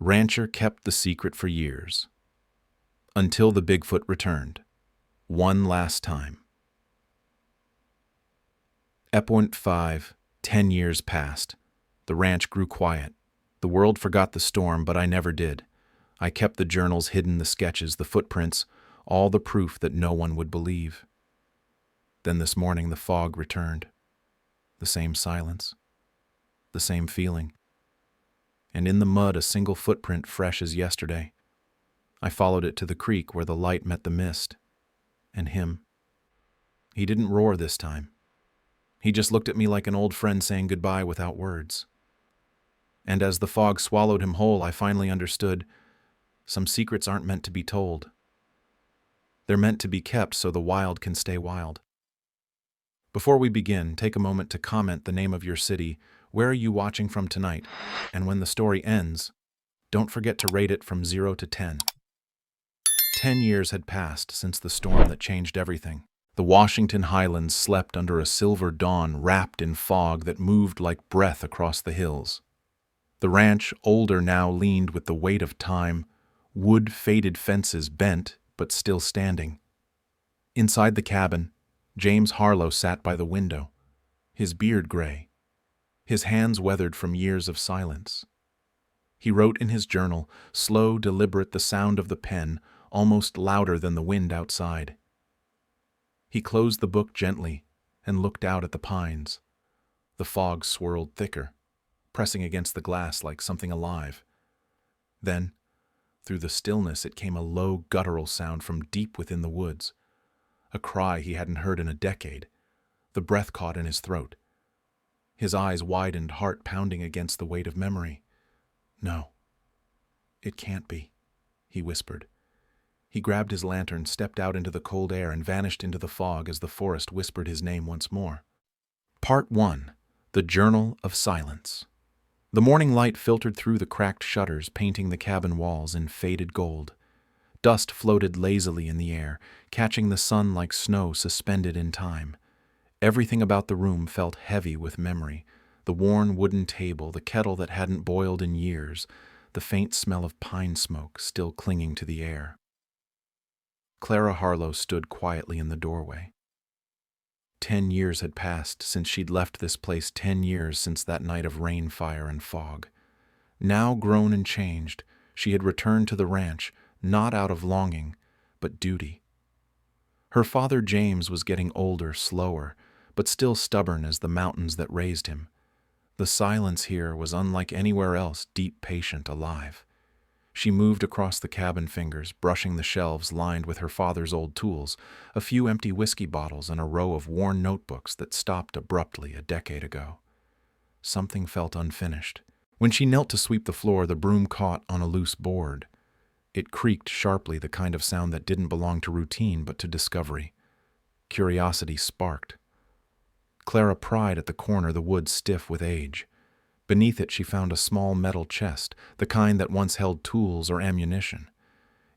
Rancher kept the secret for years, until the Bigfoot returned, one last time. Epoint 5, 10 years passed. The ranch grew quiet. The world forgot the storm, but I never did. I kept the journals hidden, the sketches, the footprints, all the proof that no one would believe. Then this morning the fog returned. The same silence, the same feeling. And in the mud a single footprint fresh as yesterday. I followed it to the creek where the light met the mist. And him. He didn't roar this time. He just looked at me like an old friend saying goodbye without words. And as the fog swallowed him whole, I finally understood some secrets aren't meant to be told. They're meant to be kept so the wild can stay wild. Before we begin, take a moment to comment the name of your city, where are you watching from tonight, and when the story ends, don't forget to rate it from 0 to 10. 10 years had passed since the storm that changed everything. The Washington Highlands slept under a silver dawn wrapped in fog that moved like breath across the hills. The ranch, older now, leaned with the weight of time, wood-faded fences bent but still standing. Inside the cabin, James Harlow sat by the window, his beard gray, his hands weathered from years of silence. He wrote in his journal, slow, deliberate, the sound of the pen almost louder than the wind outside. He closed the book gently and looked out at the pines. The fog swirled thicker, pressing against the glass like something alive. Then, through the stillness, it came a low, guttural sound from deep within the woods. A cry he hadn't heard in a decade. The breath caught in his throat. His eyes widened, heart pounding against the weight of memory. No, it can't be, he whispered. He grabbed his lantern, stepped out into the cold air, and vanished into the fog as the forest whispered his name once more. Part 1. The Journal of Silence. The morning light filtered through the cracked shutters, painting the cabin walls in faded gold. Dust floated lazily in the air, catching the sun like snow suspended in time. Everything about the room felt heavy with memory. The worn wooden table, the kettle that hadn't boiled in years, the faint smell of pine smoke still clinging to the air. Clara Harlow stood quietly in the doorway. 10 years had passed since she'd left this place, 10 years since that night of rain, fire, and fog. Now grown and changed, she had returned to the ranch, not out of longing, but duty. Her father James was getting older, slower, but still stubborn as the mountains that raised him. The silence here was unlike anywhere else, deep, patient, alive. She moved across the cabin, fingers brushing the shelves lined with her father's old tools, a few empty whiskey bottles and a row of worn notebooks that stopped abruptly a decade ago. Something felt unfinished. When she knelt to sweep the floor, the broom caught on a loose board. It creaked sharply, the kind of sound that didn't belong to routine but to discovery. Curiosity sparked. Clara pried at the corner, the wood stiff with age. Beneath it she found a small metal chest, the kind that once held tools or ammunition.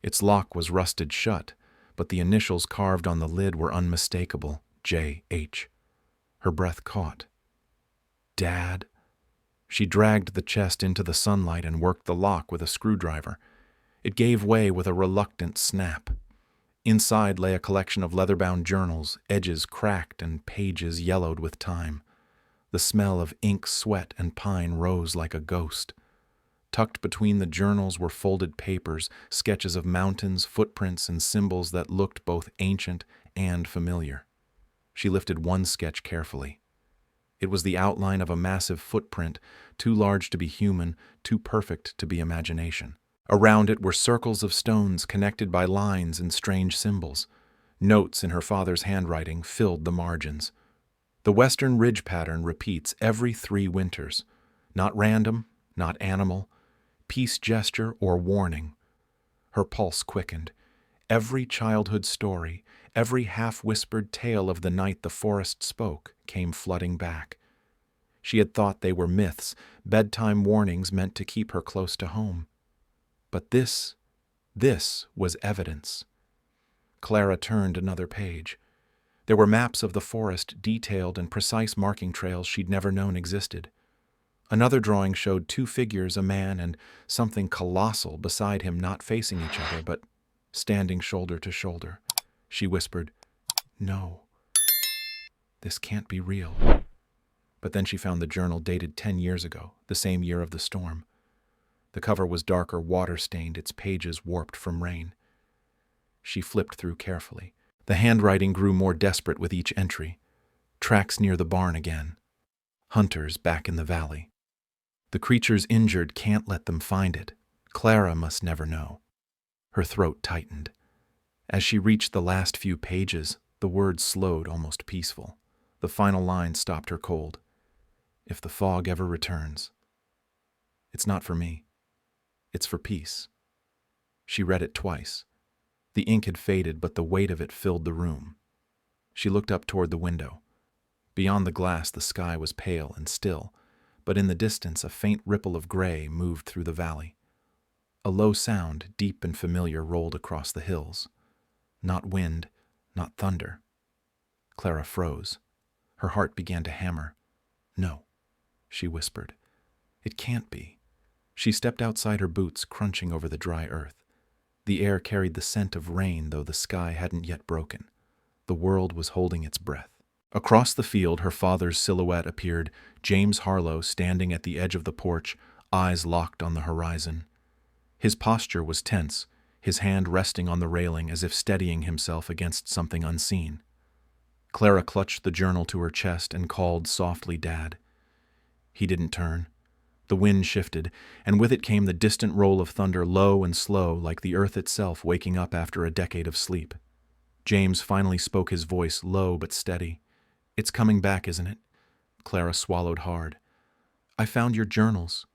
Its lock was rusted shut, but the initials carved on the lid were unmistakable, J.H. Her breath caught. Dad? She dragged the chest into the sunlight and worked the lock with a screwdriver. It gave way with a reluctant snap. Inside lay a collection of leather-bound journals, edges cracked and pages yellowed with time. The smell of ink, sweat, and pine rose like a ghost. Tucked between the journals were folded papers, sketches of mountains, footprints, and symbols that looked both ancient and familiar. She lifted one sketch carefully. It was the outline of a massive footprint, too large to be human, too perfect to be imagination. Around it were circles of stones connected by lines and strange symbols. Notes in her father's handwriting filled the margins. The western ridge pattern repeats every 3 winters. Not random, not animal, peace gesture or warning. Her pulse quickened. Every childhood story, every half-whispered tale of the night the forest spoke came flooding back. She had thought they were myths, bedtime warnings meant to keep her close to home. But this was evidence. Clara turned another page. There were maps of the forest, detailed and precise marking trails she'd never known existed. Another drawing showed two figures, a man and something colossal beside him, not facing each other, but standing shoulder to shoulder. She whispered, "No, this can't be real." But then she found the journal dated 10 years ago, the same year of the storm. The cover was darker, water-stained, its pages warped from rain. She flipped through carefully. The handwriting grew more desperate with each entry. Tracks near the barn again. Hunters back in the valley. The creatures injured can't let them find it. Clara must never know. Her throat tightened. As she reached the last few pages, the words slowed, almost peaceful. The final line stopped her cold. "If the fog ever returns, it's not for me. It's for peace." She read it twice. The ink had faded, but the weight of it filled the room. She looked up toward the window. Beyond the glass, the sky was pale and still, but in the distance, a faint ripple of gray moved through the valley. A low sound, deep and familiar, rolled across the hills. Not wind, not thunder. Clara froze. Her heart began to hammer. "No," she whispered. "It can't be." She stepped outside her boots, crunching over the dry earth. The air carried the scent of rain, though the sky hadn't yet broken. The world was holding its breath. Across the field, her father's silhouette appeared, James Harlow standing at the edge of the porch, eyes locked on the horizon. His posture was tense, his hand resting on the railing as if steadying himself against something unseen. Clara clutched the journal to her chest and called softly, "Dad." He didn't turn. The wind shifted, and with it came the distant roll of thunder, low and slow, like the earth itself waking up after a decade of sleep. James finally spoke, his voice low but steady. "It's coming back, isn't it?" Clara swallowed hard. "I found your journals."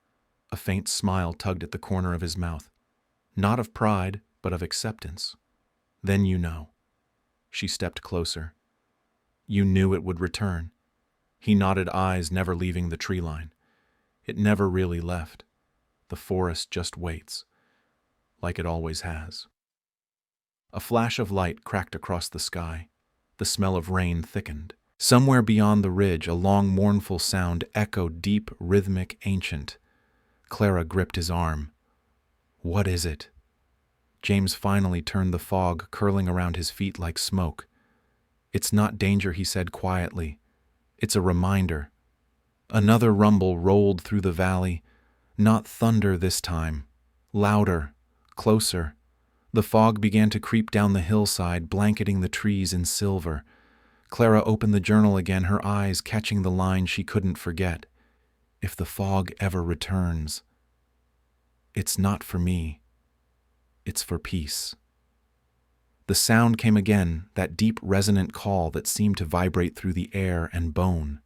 A faint smile tugged at the corner of his mouth. Not of pride, but of acceptance. "Then you know." She stepped closer. "You knew it would return." He nodded, eyes never leaving the tree line. "It never really left. The forest just waits, like it always has." A flash of light cracked across the sky. The smell of rain thickened. Somewhere beyond the ridge, a long, mournful sound echoed, deep, rhythmic, ancient. Clara gripped his arm. "What is it?" James finally turned, the fog curling around his feet like smoke. "It's not danger," he said quietly. "It's a reminder." Another rumble rolled through the valley. Not thunder this time. Louder, closer. The fog began to creep down the hillside, blanketing the trees in silver. Clara opened the journal again, her eyes catching the line she couldn't forget. "If the fog ever returns, it's not for me. It's for peace." The sound came again, that deep, resonant call that seemed to vibrate through the air and bone.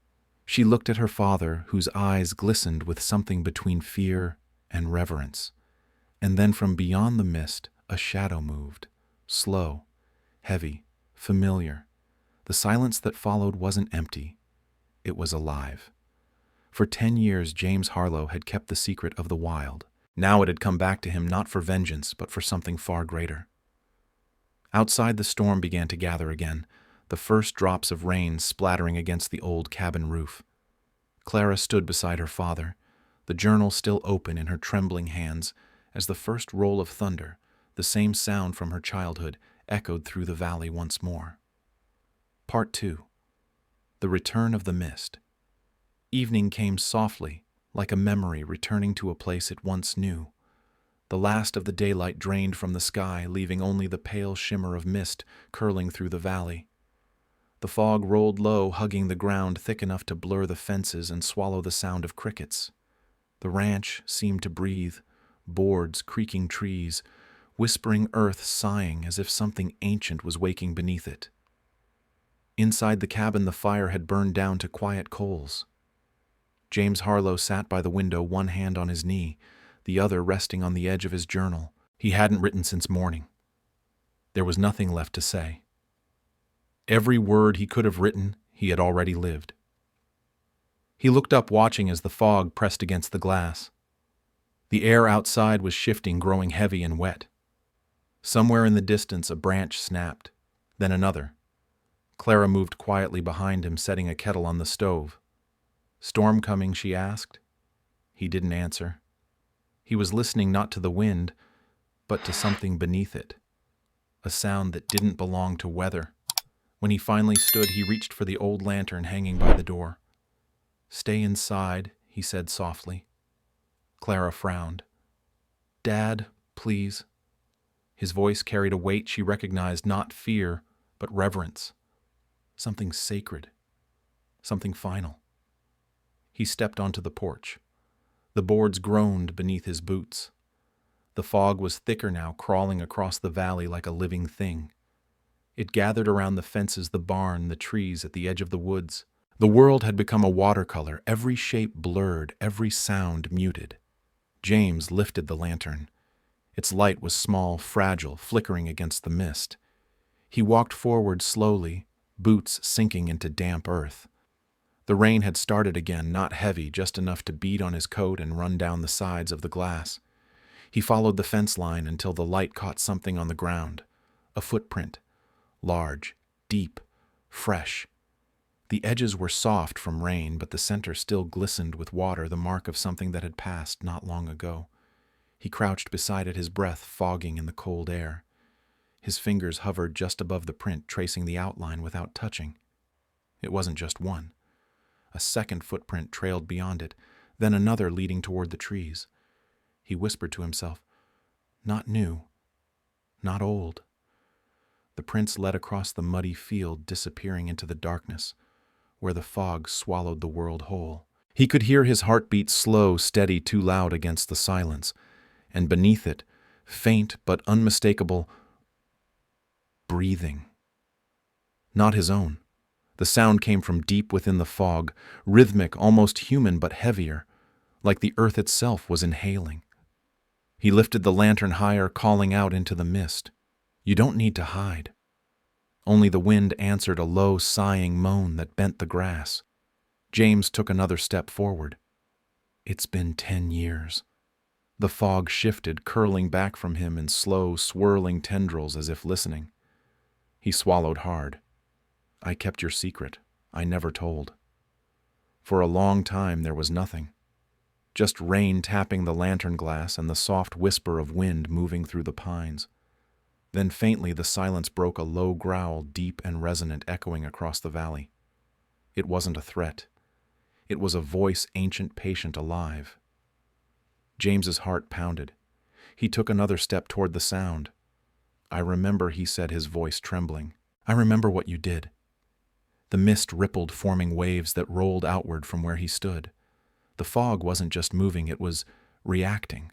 She looked at her father, whose eyes glistened with something between fear and reverence. And then from beyond the mist, a shadow moved, slow, heavy, familiar. The silence that followed wasn't empty. It was alive. For 10 years, James Harlow had kept the secret of the wild. Now it had come back to him, not for vengeance, but for something far greater. Outside, the storm began to gather again, the first drops of rain splattering against the old cabin roof. Clara stood beside her father, the journal still open in her trembling hands, as the first roll of thunder, the same sound from her childhood, echoed through the valley once more. Part 2. The Return of the Mist. Evening came softly, like a memory returning to a place it once knew. The last of the daylight drained from the sky, leaving only the pale shimmer of mist curling through the valley. The fog rolled low, hugging the ground, thick enough to blur the fences and swallow the sound of crickets. The ranch seemed to breathe, boards creaking trees, whispering earth sighing as if something ancient was waking beneath it. Inside the cabin, the fire had burned down to quiet coals. James Harlow sat by the window, one hand on his knee, the other resting on the edge of his journal. He hadn't written since morning. There was nothing left to say. Every word he could have written, he had already lived. He looked up, watching as the fog pressed against the glass. The air outside was shifting, growing heavy and wet. Somewhere in the distance, a branch snapped, then another. Clara moved quietly behind him, setting a kettle on the stove. "Storm coming?" she asked. He didn't answer. He was listening not to the wind, but to something beneath it, a sound that didn't belong to weather. When he finally stood, he reached for the old lantern hanging by the door. "Stay inside," he said softly. Clara frowned. "Dad, please." His voice carried a weight she recognized, not fear, but reverence. Something sacred. Something final. He stepped onto the porch. The boards groaned beneath his boots. The fog was thicker now, crawling across the valley like a living thing. It gathered around the fences, the barn, the trees at the edge of the woods. The world had become a watercolor, every shape blurred, every sound muted. James lifted the lantern. Its light was small, fragile, flickering against the mist. He walked forward slowly, boots sinking into damp earth. The rain had started again, not heavy, just enough to bead on his coat and run down the sides of the glass. He followed the fence line until the light caught something on the ground. A footprint. Large, deep, fresh. The edges were soft from rain, but the center still glistened with water, the mark of something that had passed not long ago. He crouched beside it, his breath fogging in the cold air. His fingers hovered just above the print, tracing the outline without touching. It wasn't just one. A second footprint trailed beyond it, then another leading toward the trees. He whispered to himself, "Not new, not old." The prints led across the muddy field, disappearing into the darkness, where the fog swallowed the world whole. He could hear his heartbeat slow, steady, too loud against the silence, and beneath it, faint but unmistakable, breathing. Not his own. The sound came from deep within the fog, rhythmic, almost human, but heavier, like the earth itself was inhaling. He lifted the lantern higher, calling out into the mist, "You don't need to hide." Only the wind answered, a low, sighing moan that bent the grass. James took another step forward. It's been 10 years. The fog shifted, curling back from him in slow, swirling tendrils as if listening. He swallowed hard. "I kept your secret. I never told." For a long time there was nothing. Just rain tapping the lantern glass and the soft whisper of wind moving through the pines. Then faintly the silence broke, a low growl, deep and resonant, echoing across the valley. It wasn't a threat. It was a voice, ancient, patient, alive. James's heart pounded. He took another step toward the sound. "I remember," he said, his voice trembling. "I remember what you did." The mist rippled, forming waves that rolled outward from where he stood. The fog wasn't just moving, it was reacting.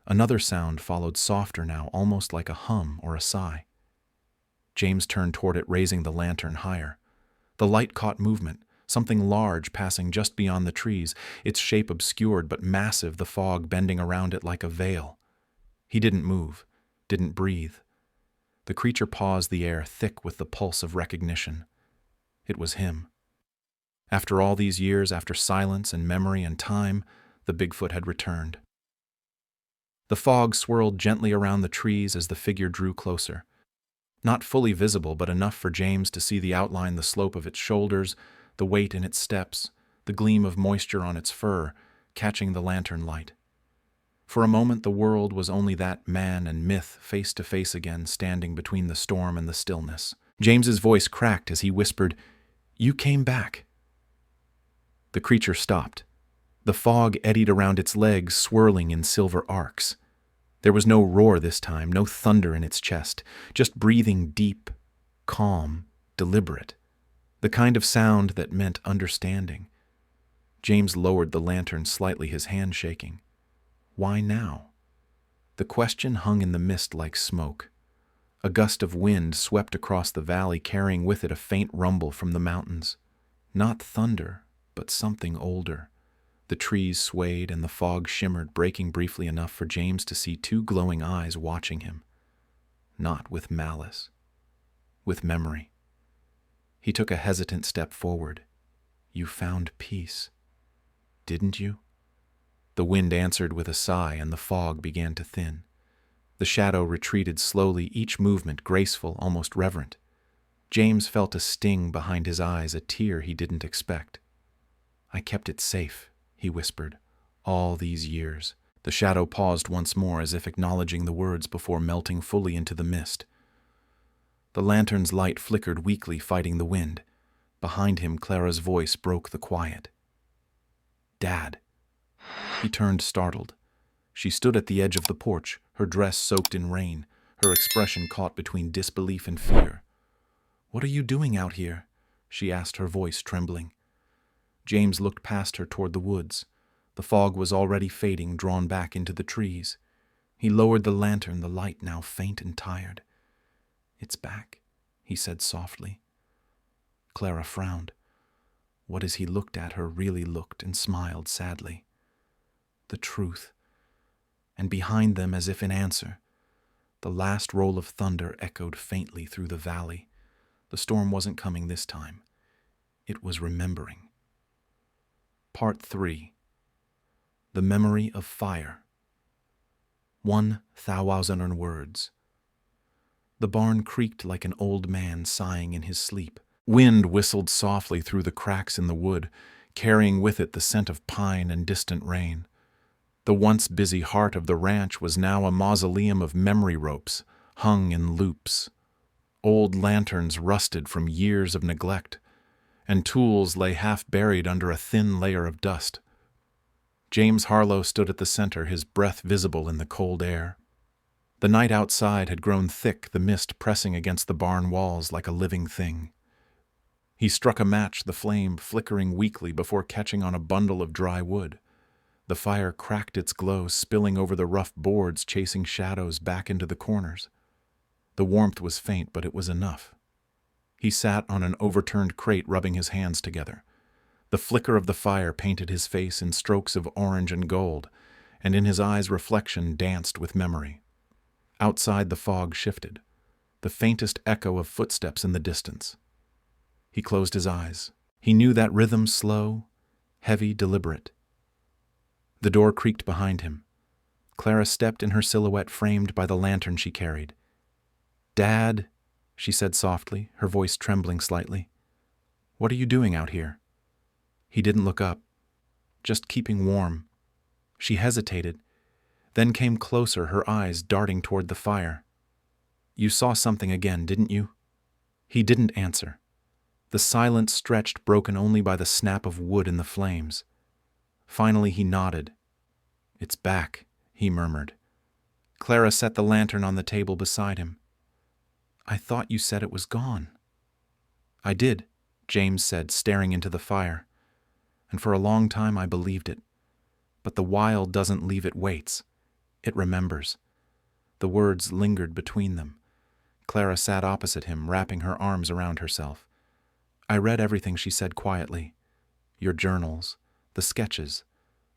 Another sound followed, softer now, almost like a hum or a sigh. James turned toward it, raising the lantern higher. The light caught movement, something large passing just beyond the trees, its shape obscured but massive, the fog bending around it like a veil. He didn't move, didn't breathe. The creature paused, the air thick with the pulse of recognition. It was him. After all these years, after silence and memory and time, the Bigfoot had returned. The fog swirled gently around the trees as the figure drew closer. Not fully visible, but enough for James to see the outline, the slope of its shoulders, the weight in its steps, the gleam of moisture on its fur, catching the lantern light. For a moment the world was only that man and myth face to face again, standing between the storm and the stillness. James's voice cracked as he whispered, "You came back." The creature stopped. The fog eddied around its legs, swirling in silver arcs. There was no roar this time, no thunder in its chest, just breathing deep, calm, deliberate. The kind of sound that meant understanding. James lowered the lantern slightly, his hand shaking. Why now? The question hung in the mist like smoke. A gust of wind swept across the valley, carrying with it a faint rumble from the mountains. Not thunder, but something older. The trees swayed and the fog shimmered, breaking briefly enough for James to see two glowing eyes watching him. Not with malice, with memory. He took a hesitant step forward. "You found peace, didn't you?" The wind answered with a sigh, and the fog began to thin. The shadow retreated slowly, each movement graceful, almost reverent. James felt a sting behind his eyes, a tear he didn't expect. "I kept it safe," he whispered, All these years. The shadow paused once more as if acknowledging the words before melting fully into the mist. The lantern's light flickered weakly, fighting the wind. Behind him, Clara's voice broke the quiet. "Dad." He turned, startled. She stood at the edge of the porch, her dress soaked in rain, her expression caught between disbelief and fear. "What are you doing out here?" she asked, her voice trembling. James looked past her toward the woods. The fog was already fading, drawn back into the trees. He lowered the lantern, the light now faint and tired. "It's back," he said softly. Clara frowned. What as he looked at her really looked and smiled sadly. The truth. And behind them, as if in answer, the last roll of thunder echoed faintly through the valley. The storm wasn't coming this time. It was remembering. Part 3. The Memory of Fire. 1,000 words. The barn creaked like an old man sighing in his sleep. Wind whistled softly through the cracks in the wood, carrying with it the scent of pine and distant rain. The once busy heart of the ranch was now a mausoleum of memory ropes, hung in loops. Old lanterns rusted from years of neglect, and tools lay half-buried under a thin layer of dust. James Harlow stood at the center, his breath visible in the cold air. The night outside had grown thick, the mist pressing against the barn walls like a living thing. He struck a match, the flame flickering weakly before catching on a bundle of dry wood. The fire cracked its glow, spilling over the rough boards, chasing shadows back into the corners. The warmth was faint, but it was enough. He sat on an overturned crate, rubbing his hands together. The flicker of the fire painted his face in strokes of orange and gold, and in his eyes reflection danced with memory. Outside, the fog shifted, the faintest echo of footsteps in the distance. He closed his eyes. He knew that rhythm, slow, heavy, deliberate. The door creaked behind him. Clara stepped in her silhouette framed by the lantern she carried. "Dad," she said softly, her voice trembling slightly. "What are you doing out here?" He didn't look up. "Just keeping warm." She hesitated, then came closer, her eyes darting toward the fire. "You saw something again, didn't you?" He didn't answer. The silence stretched, broken only by the snap of wood in the flames. Finally he nodded. "It's back," he murmured. Clara set the lantern on the table beside him. "I thought you said it was gone." "I did," James said, staring into the fire. "And for a long time I believed it. But the wild doesn't leave it waits. It remembers." The words lingered between them. Clara sat opposite him, wrapping her arms around herself. I read everything she said quietly. "Your journals, the sketches,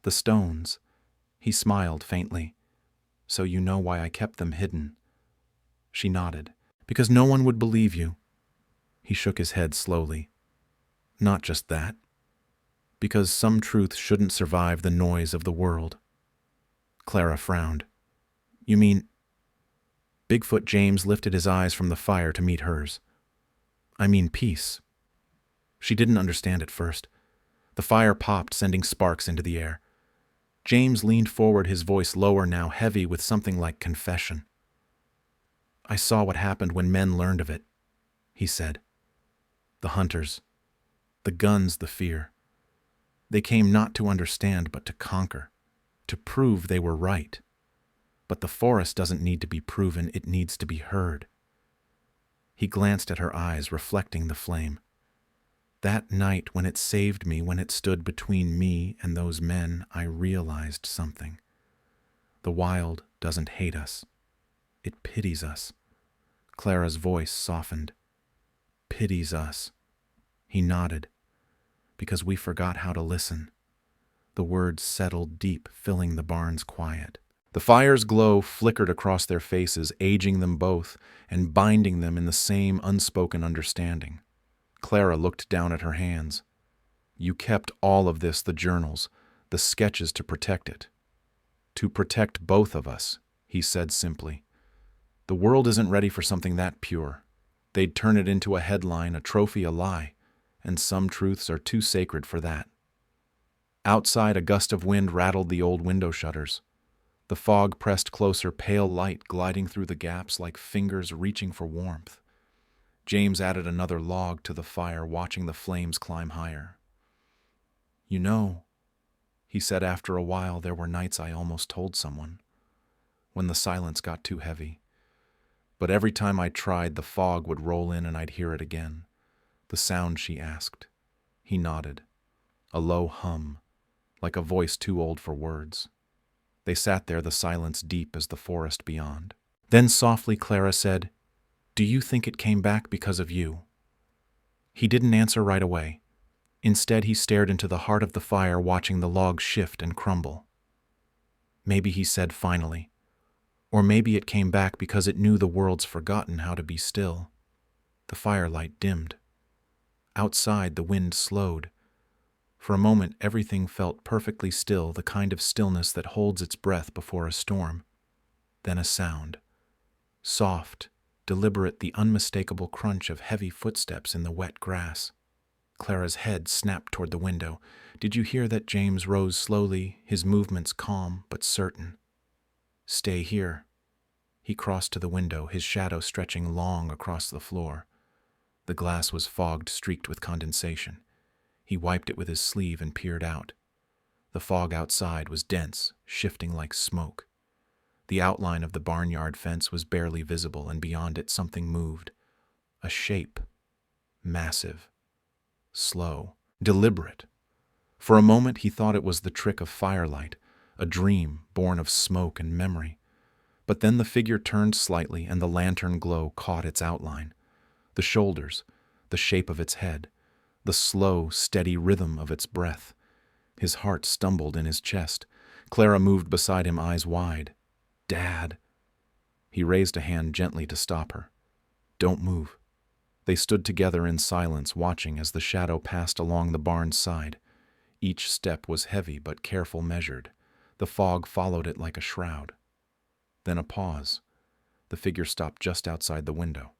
the stones." He smiled faintly. "So you know why I kept them hidden." She nodded. "Because no one would believe you." He shook his head slowly. "Not just that. Because some truth shouldn't survive the noise of the world." Clara frowned. "You mean—" Bigfoot James lifted his eyes from the fire to meet hers. "I mean peace." She didn't understand at first. The fire popped, sending sparks into the air. James leaned forward, his voice lower now, heavy with something like confession. "I saw what happened when men learned of it," he said. "The hunters, the guns, the fear. They came not to understand, but to conquer, to prove they were right. But the forest doesn't need to be proven, it needs to be heard." He glanced at her eyes, reflecting the flame. "That night when it saved me, when it stood between me and those men, I realized something. The wild doesn't hate us. It pities us." Clara's voice softened. "Pities us." He nodded. "Because we forgot how to listen." The words settled deep, filling the barn's quiet. The fire's glow flickered across their faces, aging them both and binding them in the same unspoken understanding. Clara looked down at her hands. "You kept all of this, the journals, the sketches, to protect it." "To protect both of us," he said simply. "The world isn't ready for something that pure. They'd turn it into a headline, a trophy, a lie, and some truths are too sacred for that." Outside, a gust of wind rattled the old window shutters. The fog pressed closer, pale light gliding through the gaps like fingers reaching for warmth. James added another log to the fire, watching the flames climb higher. "You know," he said after a while, "there were nights I almost told someone, when the silence got too heavy. But every time I tried, the fog would roll in and I'd hear it again. The sound," she asked. He nodded. A low hum, like a voice too old for words. They sat there, the silence deep as the forest beyond. Then softly Clara said, "Do you think it came back because of you?" He didn't answer right away. Instead, he stared into the heart of the fire, watching the logs shift and crumble. "Maybe," he said finally. "Or maybe it came back because it knew the world's forgotten how to be still." The firelight dimmed. Outside, the wind slowed. For a moment, everything felt perfectly still, the kind of stillness that holds its breath before a storm. Then a sound. Soft, deliberate, the unmistakable crunch of heavy footsteps in the wet grass. Clara's head snapped toward the window. "Did you hear that?" James rose slowly, his movements calm but certain. "Stay here." He crossed to the window, his shadow stretching long across the floor. The glass was fogged, streaked with condensation. He wiped it with his sleeve and peered out. The fog outside was dense, shifting like smoke. The outline of the barnyard fence was barely visible, and beyond it something moved. A shape. Massive. Slow. Deliberate. For a moment he thought it was the trick of firelight, a dream born of smoke and memory. But then the figure turned slightly, and the lantern glow caught its outline. The shoulders, the shape of its head, the slow, steady rhythm of its breath. His heart stumbled in his chest. Clara moved beside him, eyes wide. "Dad." He raised a hand gently to stop her. "Don't move." They stood together in silence, watching as the shadow passed along the barn's side. Each step was heavy but careful, measured. The fog followed it like a shroud. Then a pause. The figure stopped just outside the window.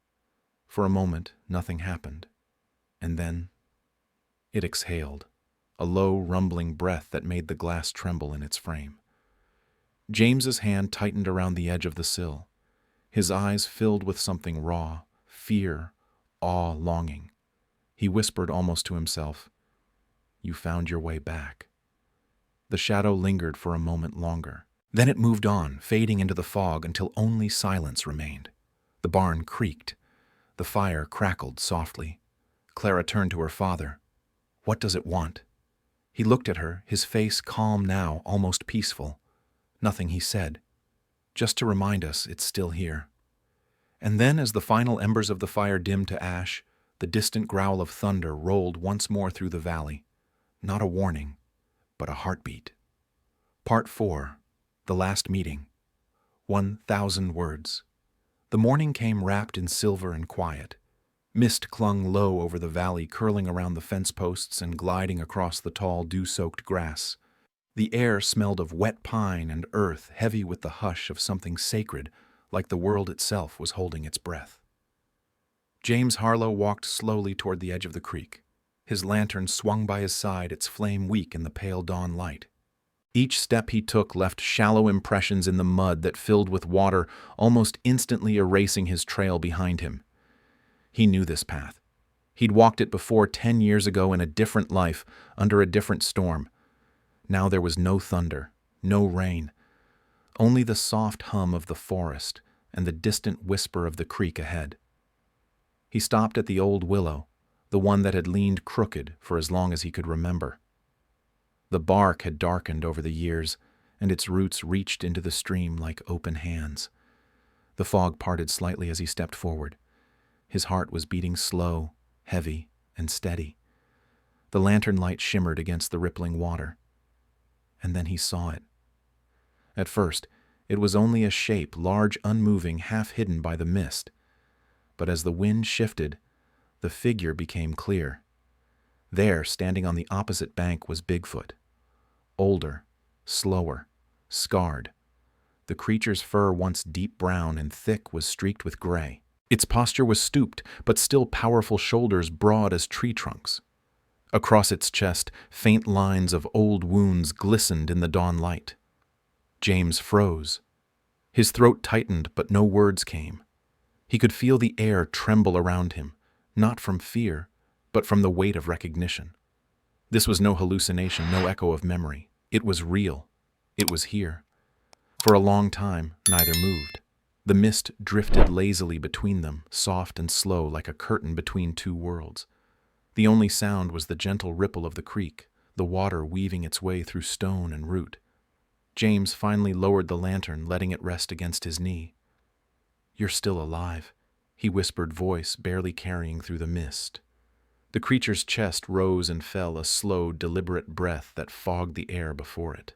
For a moment, nothing happened. And then it exhaled, a low, rumbling breath that made the glass tremble in its frame. James's hand tightened around the edge of the sill. His eyes filled with something raw, fear, awe, longing. He whispered almost to himself, "You found your way back." The shadow lingered for a moment longer. Then it moved on, fading into the fog until only silence remained. The barn creaked. The fire crackled softly. Clara turned to her father. "What does it want?" He looked at her, his face calm now, almost peaceful. "Nothing," he said. "Just to remind us it's still here." And then, as the final embers of the fire dimmed to ash, the distant growl of thunder rolled once more through the valley. Not a warning, but a heartbeat. Part 4. The Last Meeting. 1,000 words. The morning came wrapped in silver and quiet. Mist clung low over the valley, curling around the fence posts and gliding across the tall, dew-soaked grass. The air smelled of wet pine and earth, heavy with the hush of something sacred, like the world itself was holding its breath. James Harlow walked slowly toward the edge of the creek. His lantern swung by his side, its flame weak in the pale dawn light. Each step he took left shallow impressions in the mud that filled with water, almost instantly erasing his trail behind him. He knew this path. He'd walked it before 10 years ago in a different life, under a different storm. Now there was no thunder, no rain, only the soft hum of the forest and the distant whisper of the creek ahead. He stopped at the old willow, the one that had leaned crooked for as long as he could remember. The bark had darkened over the years, and its roots reached into the stream like open hands. The fog parted slightly as he stepped forward. His heart was beating slow, heavy, and steady. The lantern light shimmered against the rippling water. And then he saw it. At first, it was only a shape, large, unmoving, half hidden by the mist. But as the wind shifted, the figure became clear. There, standing on the opposite bank, was Bigfoot. Older, slower, scarred. The creature's fur, once deep brown and thick, was streaked with gray. Its posture was stooped, but still powerful shoulders broad as tree trunks. Across its chest, faint lines of old wounds glistened in the dawn light. James froze. His throat tightened, but no words came. He could feel the air tremble around him, not from fear, but from the weight of recognition. This was no hallucination, no echo of memory. It was real. It was here. For a long time, neither moved. The mist drifted lazily between them, soft and slow like a curtain between two worlds. The only sound was the gentle ripple of the creek, the water weaving its way through stone and root. James finally lowered the lantern, letting it rest against his knee. "You're still alive," he whispered, voice barely carrying through the mist. The creature's chest rose and fell, a slow, deliberate breath that fogged the air before it.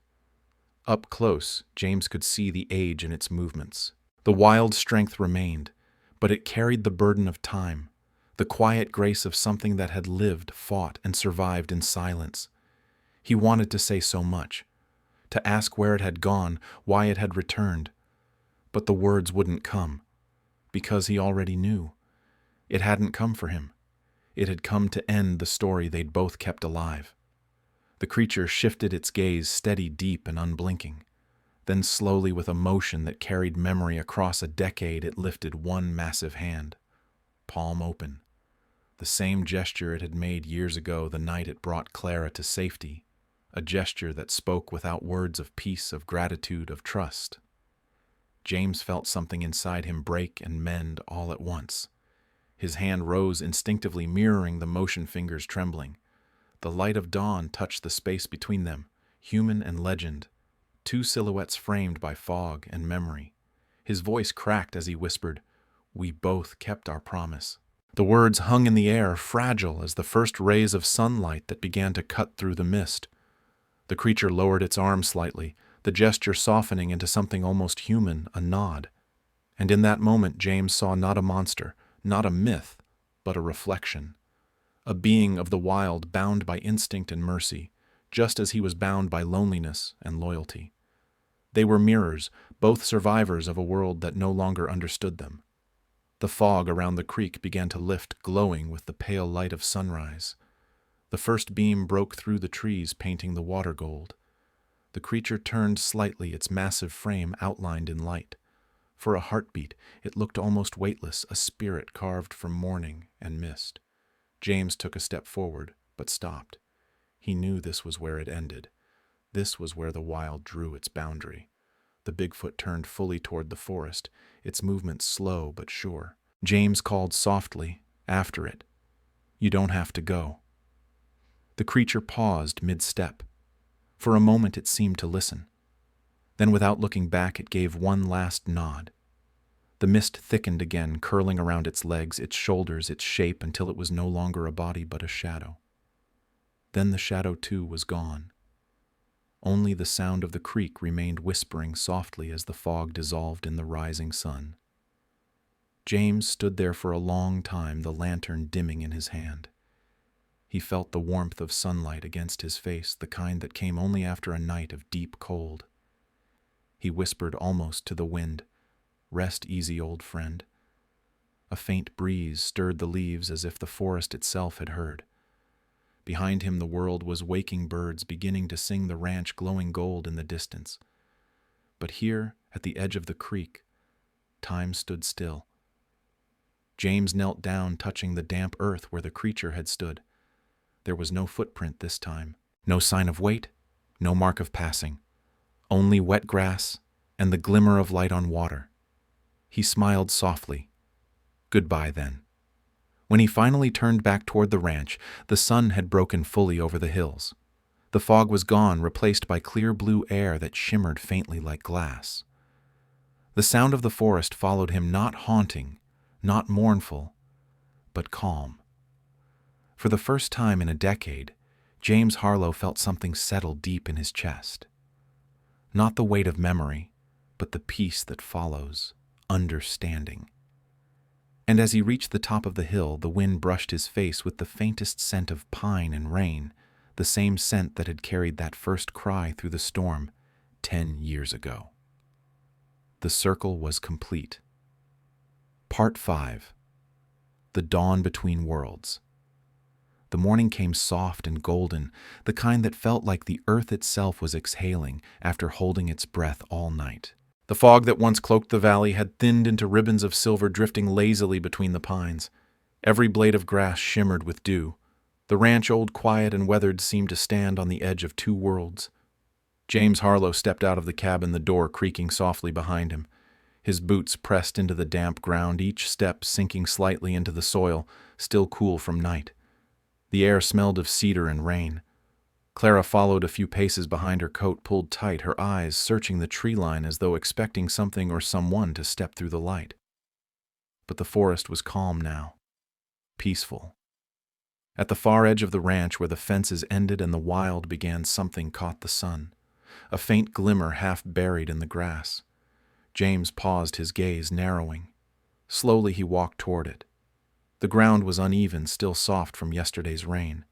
Up close, James could see the age in its movements. The wild strength remained, but it carried the burden of time, the quiet grace of something that had lived, fought, and survived in silence. He wanted to say so much, to ask where it had gone, why it had returned, but the words wouldn't come, because he already knew. It hadn't come for him. It had come to end the story they'd both kept alive. The creature shifted its gaze, steady, deep, and unblinking. Then slowly, with a motion that carried memory across a decade, it lifted one massive hand, palm open. The same gesture it had made years ago, the night it brought Clara to safety. A gesture that spoke without words, of peace, of gratitude, of trust. James felt something inside him break and mend all at once. His hand rose instinctively, mirroring the motion, fingers trembling. The light of dawn touched the space between them, human and legend, two silhouettes framed by fog and memory. His voice cracked as he whispered, "We both kept our promise." The words hung in the air, fragile as the first rays of sunlight that began to cut through the mist. The creature lowered its arm slightly, the gesture softening into something almost human, a nod. And in that moment, James saw not a monster, not a myth, but a reflection. A being of the wild, bound by instinct and mercy, just as he was bound by loneliness and loyalty. They were mirrors, both survivors of a world that no longer understood them. The fog around the creek began to lift, glowing with the pale light of sunrise. The first beam broke through the trees, painting the water gold. The creature turned slightly, its massive frame outlined in light. For a heartbeat, it looked almost weightless, a spirit carved from morning and mist. James took a step forward, but stopped. He knew this was where it ended. This was where the wild drew its boundary. The Bigfoot turned fully toward the forest, its movement slow but sure. James called softly, after it, "You don't have to go." The creature paused mid-step. For a moment it seemed to listen. Then, without looking back, it gave one last nod. The mist thickened again, curling around its legs, its shoulders, its shape, until it was no longer a body but a shadow. Then the shadow too was gone. Only the sound of the creek remained, whispering softly as the fog dissolved in the rising sun. James stood there for a long time, the lantern dimming in his hand. He felt the warmth of sunlight against his face, the kind that came only after a night of deep cold. He whispered almost to the wind, "Rest easy, old friend." A faint breeze stirred the leaves as if the forest itself had heard. Behind him the world was waking, birds beginning to sing, the ranch glowing gold in the distance. But here, at the edge of the creek, time stood still. James knelt down, touching the damp earth where the creature had stood. There was no footprint this time, no sign of weight, no mark of passing, only wet grass and the glimmer of light on water. He smiled softly. Goodbye, then. When he finally turned back toward the ranch, the sun had broken fully over the hills. The fog was gone, replaced by clear blue air that shimmered faintly like glass. The sound of the forest followed him, not haunting, not mournful, but calm. For the first time in a decade, James Harlow felt something settle deep in his chest. Not the weight of memory, but the peace that follows, understanding. And as he reached the top of the hill, the wind brushed his face with the faintest scent of pine and rain, the same scent that had carried that first cry through the storm 10 years ago. The circle was complete. Part 5. The Dawn Between Worlds. The morning came soft and golden, the kind that felt like the earth itself was exhaling after holding its breath all night. The fog that once cloaked the valley had thinned into ribbons of silver drifting lazily between the pines. Every blade of grass shimmered with dew. The ranch, old, quiet, and weathered, seemed to stand on the edge of two worlds. James Harlow stepped out of the cabin, the door creaking softly behind him. His boots pressed into the damp ground, each step sinking slightly into the soil, still cool from night. The air smelled of cedar and rain. Clara followed a few paces behind her coat pulled tight, her eyes searching the tree line as though expecting something or someone to step through the light. But the forest was calm now, peaceful. At the far edge of the ranch, where the fences ended and the wild began, something caught the sun, a faint glimmer half buried in the grass. James paused, his gaze narrowing. Slowly he walked toward it. The ground was uneven, still soft from yesterday's rain.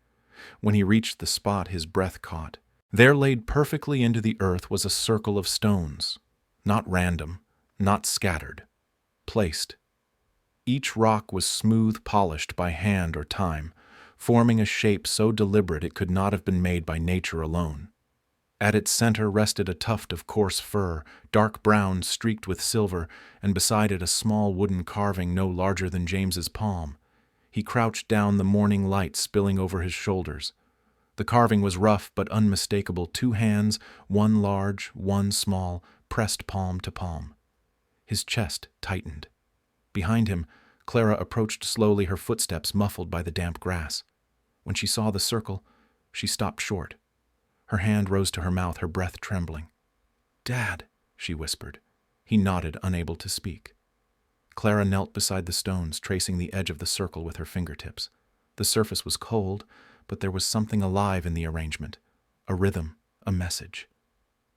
When he reached the spot, his breath caught. There, laid perfectly into the earth, was a circle of stones. Not random, not scattered. Placed. Each rock was smooth polished by hand or time, forming a shape so deliberate it could not have been made by nature alone. At its center rested a tuft of coarse fur, dark brown streaked with silver, and beside it a small wooden carving no larger than James's palm. He crouched down, the morning light spilling over his shoulders. The carving was rough but unmistakable, 2 hands, one large, one small, pressed palm to palm. His chest tightened. Behind him, Clara approached slowly, her footsteps muffled by the damp grass. When she saw the circle, she stopped short. Her hand rose to her mouth, her breath trembling. "Dad," she whispered. He nodded, unable to speak. Clara knelt beside the stones, tracing the edge of the circle with her fingertips. The surface was cold, but there was something alive in the arrangement. A rhythm, a message.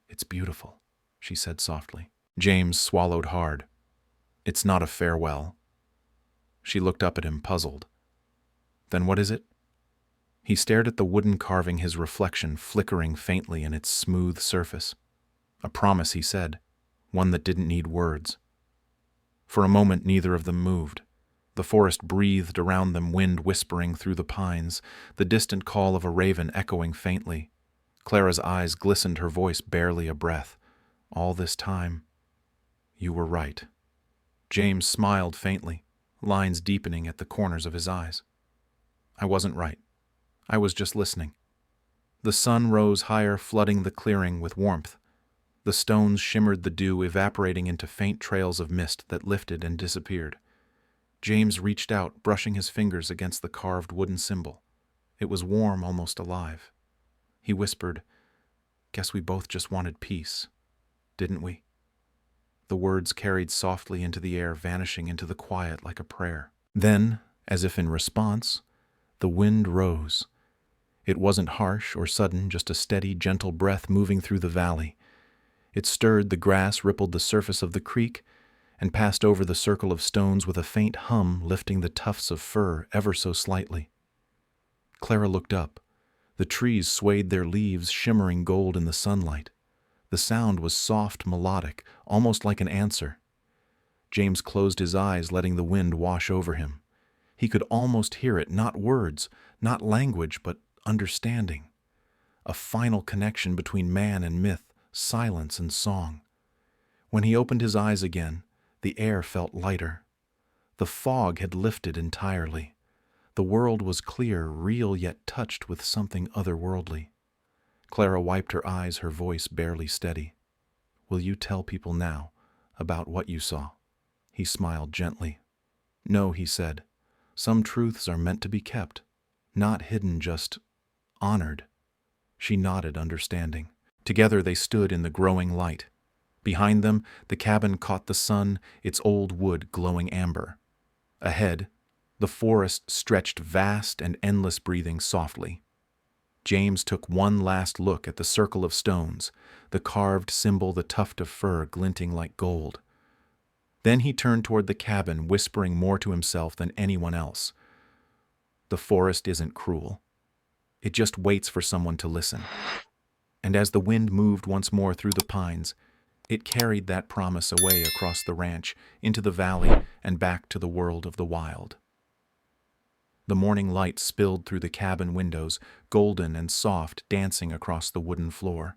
"It's beautiful," she said softly. James swallowed hard. "It's not a farewell." She looked up at him, puzzled. "Then what is it?" He stared at the wooden carving, his reflection flickering faintly in its smooth surface. "A promise," he said, "one that didn't need words." For a moment neither of them moved. The forest breathed around them, wind whispering through the pines, the distant call of a raven echoing faintly. Clara's eyes glistened, her voice barely a breath. "All this time, you were right." James smiled faintly, lines deepening at the corners of his eyes. "I wasn't right. I was just listening." The sun rose higher, flooding the clearing with warmth. The stones shimmered the dew, evaporating into faint trails of mist that lifted and disappeared. James reached out, brushing his fingers against the carved wooden symbol. It was warm, almost alive. He whispered, "Guess we both just wanted peace, didn't we?" The words carried softly into the air, vanishing into the quiet like a prayer. Then, as if in response, the wind rose. It wasn't harsh or sudden, just a steady, gentle breath moving through the valley. It stirred the grass, rippled the surface of the creek, and passed over the circle of stones with a faint hum, lifting the tufts of fur ever so slightly. Clara looked up. The trees swayed their leaves, shimmering gold in the sunlight. The sound was soft, melodic, almost like an answer. James closed his eyes, letting the wind wash over him. He could almost hear it, not words, not language, but understanding. A final connection between man and myth, silence and song. When he opened his eyes again, the air felt lighter. The fog had lifted entirely. The world was clear, real, yet touched with something otherworldly. Clara wiped her eyes, her voice barely steady. "Will you tell people now about what you saw?" He smiled gently. "No," he said. "Some truths are meant to be kept, not hidden, just honored." She nodded, understanding. Together they stood in the growing light. Behind them, the cabin caught the sun, its old wood glowing amber. Ahead, the forest stretched vast and endless, breathing softly. James took one last look at the circle of stones, the carved symbol, the tuft of fur glinting like gold. Then he turned toward the cabin, whispering more to himself than anyone else. "The forest isn't cruel. It just waits for someone to listen." And as the wind moved once more through the pines, it carried that promise away across the ranch, into the valley, and back to the world of the wild. The morning light spilled through the cabin windows, golden and soft, dancing across the wooden floor.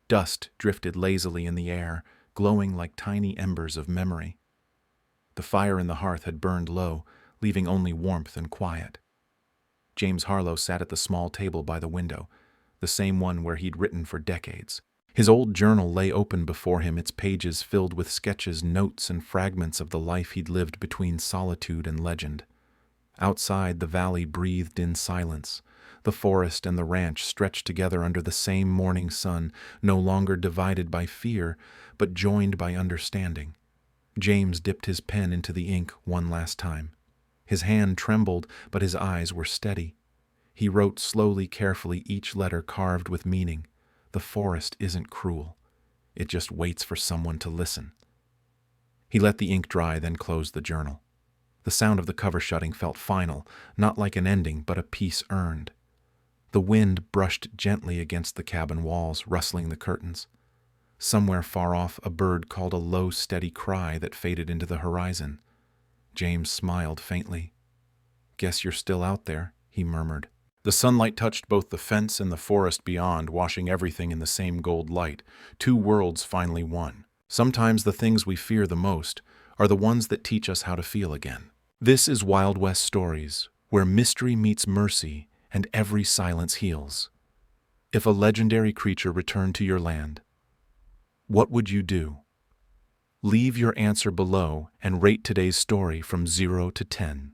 Dust drifted lazily in the air, glowing like tiny embers of memory. The fire in the hearth had burned low, leaving only warmth and quiet. James Harlow sat at the small table by the window, the same one where he'd written for decades. His old journal lay open before him, its pages filled with sketches, notes, and fragments of the life he'd lived between solitude and legend. Outside, the valley breathed in silence. The forest and the ranch stretched together under the same morning sun, no longer divided by fear, but joined by understanding. James dipped his pen into the ink one last time. His hand trembled, but his eyes were steady. He wrote slowly, carefully, each letter carved with meaning. The forest isn't cruel. It just waits for someone to listen. He let the ink dry, then closed the journal. The sound of the cover shutting felt final, not like an ending, but a piece earned. The wind brushed gently against the cabin walls, rustling the curtains. Somewhere far off, a bird called a low, steady cry that faded into the horizon. James smiled faintly. "Guess you're still out there," he murmured. The sunlight touched both the fence and the forest beyond, washing everything in the same gold light. Two worlds finally one. Sometimes the things we fear the most are the ones that teach us how to feel again. This is Wild West Stories, where mystery meets mercy and every silence heals. If a legendary creature returned to your land, what would you do? Leave your answer below and rate today's story from 0 to 10.